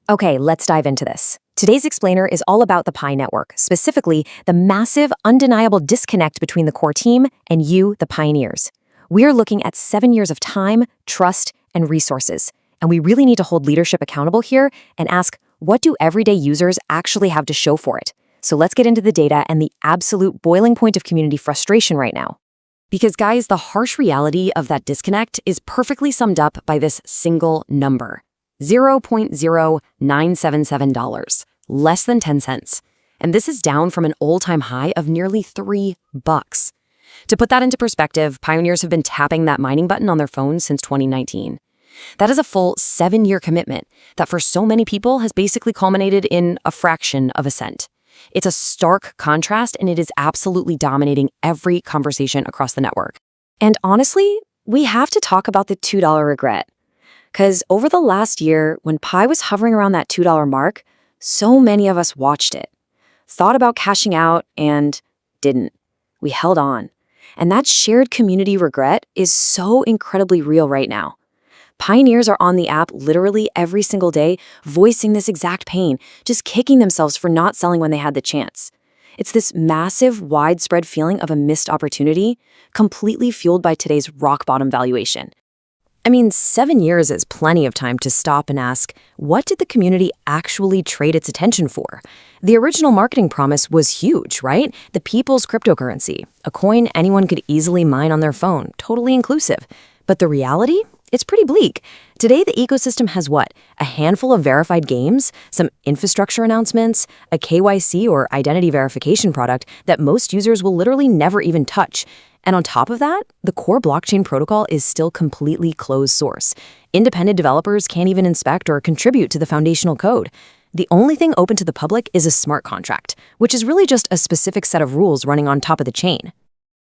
Okay, let's dive into this. Today's explainer is all about the Pi network, specifically the massive, undeniable disconnect between the core team and you, the pioneers. We're looking at 7 years of time, trust, and resources. And we really need to hold leadership accountable here and ask, what do everyday users actually have to show for it? So let's get into the data and the absolute boiling point of community frustration right now. Because guys, the harsh reality of that disconnect is perfectly summed up by this single number. $0.0977, less than 10 cents. And this is down from an all-time high of nearly $3. To put that into perspective, pioneers have been tapping that mining button on their phones since 2019. That is a full 7-year commitment that for so many people has basically culminated in a fraction of a cent. It's a stark contrast, and it is absolutely dominating every conversation across the network. And honestly, we have to talk about the $2 regret. Because over the last year, when Pi was hovering around that $2 mark, so many of us watched it, thought about cashing out, and didn't. We held on. And that shared community regret is so incredibly real right now. Pioneers are on the app literally every single day, voicing this exact pain, just kicking themselves for not selling when they had the chance. It's this massive, widespread feeling of a missed opportunity, completely fueled by today's rock-bottom valuation. I mean, 7 years is plenty of time to stop and ask, what did the community actually trade its attention for? The original marketing promise was huge, right? The people's cryptocurrency, a coin anyone could easily mine on their phone, totally inclusive. But the reality? It's pretty bleak. Today, the ecosystem has what? A handful of verified games, some infrastructure announcements, a KYC or identity verification product that most users will literally never even touch. And on top of that, the core blockchain protocol is still completely closed source. Independent developers can't even inspect or contribute to the foundational code. The only thing open to the public is a smart contract, which is really just a specific set of rules running on top of the chain.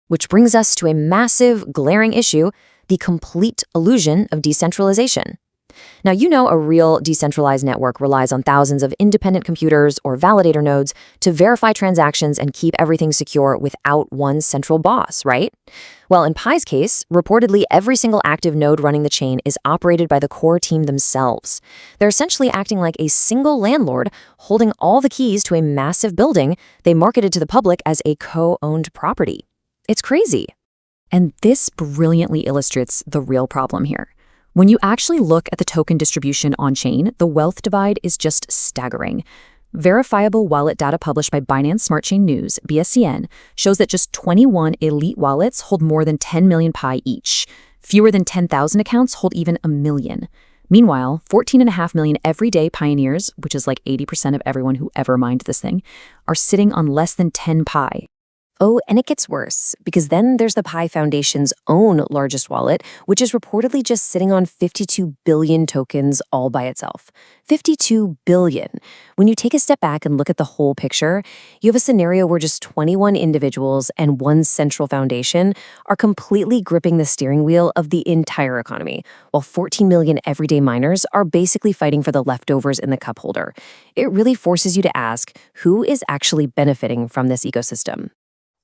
Which brings us to a massive, glaring issue, the complete illusion of decentralization. Now, you know a real decentralized network relies on thousands of independent computers or validator nodes to verify transactions and keep everything secure without one central boss, right? Well, in Pi's case, reportedly every single active node running the chain is operated by the core team themselves. They're essentially acting like a single landlord holding all the keys to a massive building they marketed to the public as a co-owned property. It's crazy. And this brilliantly illustrates the real problem here. When you actually look at the token distribution on-chain, the wealth divide is just staggering. Verifiable wallet data published by Binance Smart Chain News, BSCN, shows that just 21 elite wallets hold more than 10 million Pi each. Fewer than 10,000 accounts hold even a million. Meanwhile, 14.5 million everyday pioneers, which is like 80% of everyone who ever mined this thing, are sitting on less than 10 Pi. Oh, and it gets worse, because then there's the Pi Foundation's own largest wallet, which is reportedly just sitting on 52 billion tokens all by itself. 52 billion. When you take a step back and look at the whole picture, you have a scenario where just 21 individuals and one central foundation are completely gripping the steering wheel of the entire economy, while 14 million everyday miners are basically fighting for the leftovers in the cup holder. It really forces you to ask, who is actually benefiting from this ecosystem?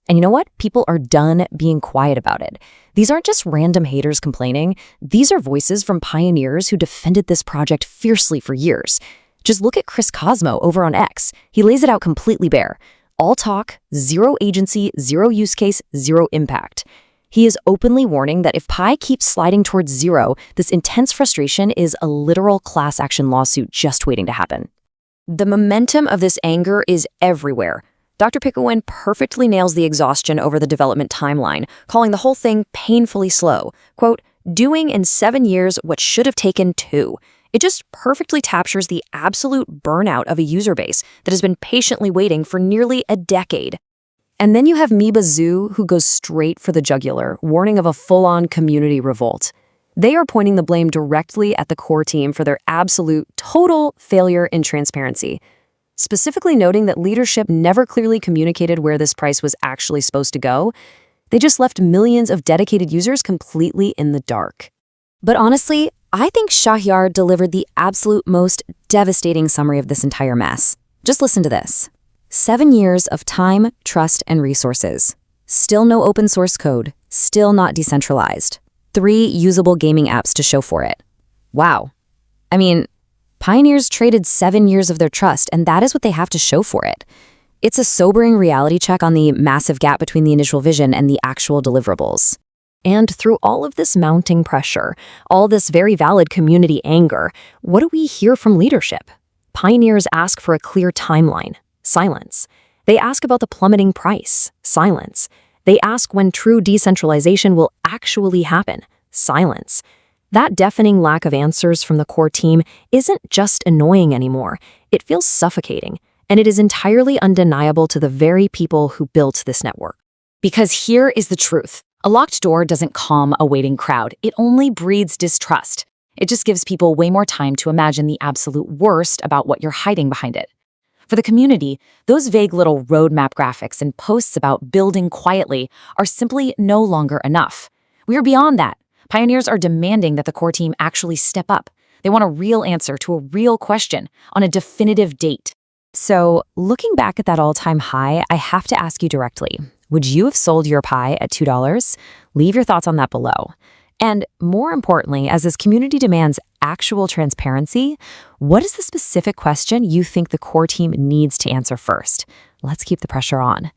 And you know what? People are done being quiet about it. These aren't just random haters complaining. These are voices from pioneers who defended this project fiercely for years. Just look at Kozma over on X. He lays it out completely bare. All talk, zero agency, zero use case, zero impact. He is openly warning that if Pi keeps sliding towards zero, this intense frustration is a literal class action lawsuit just waiting to happen. The momentum of this anger is everywhere. Dr. Picoin perfectly nails the exhaustion over the development timeline, calling the whole thing painfully slow. Quote, doing in 7 years what should have taken 2. It just perfectly captures the absolute burnout of a user base that has been patiently waiting for nearly a decade. And then you have Meba Zouh, who goes straight for the jugular, warning of a full-on community revolt. They are pointing the blame directly at the core team for their absolute, total failure in transparency, specifically noting that leadership never clearly communicated where this price was actually supposed to go. They just left millions of dedicated users completely in the dark. But honestly, I think Shahryar delivered the absolute most devastating summary of this entire mess. Just listen to this. 7 years of time, trust, and resources. Still no open source code. Still not decentralized. 3 usable gaming apps to show for it. Wow. I mean, Pioneers traded 7 years of their trust, and that is what they have to show for it. It's a sobering reality check on the massive gap between the initial vision and the actual deliverables. And through all of this mounting pressure, all this very valid community anger, what do we hear from leadership? Pioneers ask for a clear timeline. Silence. They ask about the plummeting price. Silence. They ask when true decentralization will actually happen. Silence. That deafening lack of answers from the core team isn't just annoying anymore. It feels suffocating, and it is entirely undeniable to the very people who built this network. Because here is the truth. A locked door doesn't calm a waiting crowd. It only breeds distrust. It just gives people way more time to imagine the absolute worst about what you're hiding behind it. For the community, those vague little roadmap graphics and posts about building quietly are simply no longer enough. We are beyond that. Pioneers are demanding that the core team actually step up. They want a real answer to a real question on a definitive date. So, looking back at that all-time high, I have to ask you directly, would you have sold your pie at $2? Leave your thoughts on that below. And more importantly, as this community demands actual transparency, what is the specific question you think the core team needs to answer first? Let's keep the pressure on.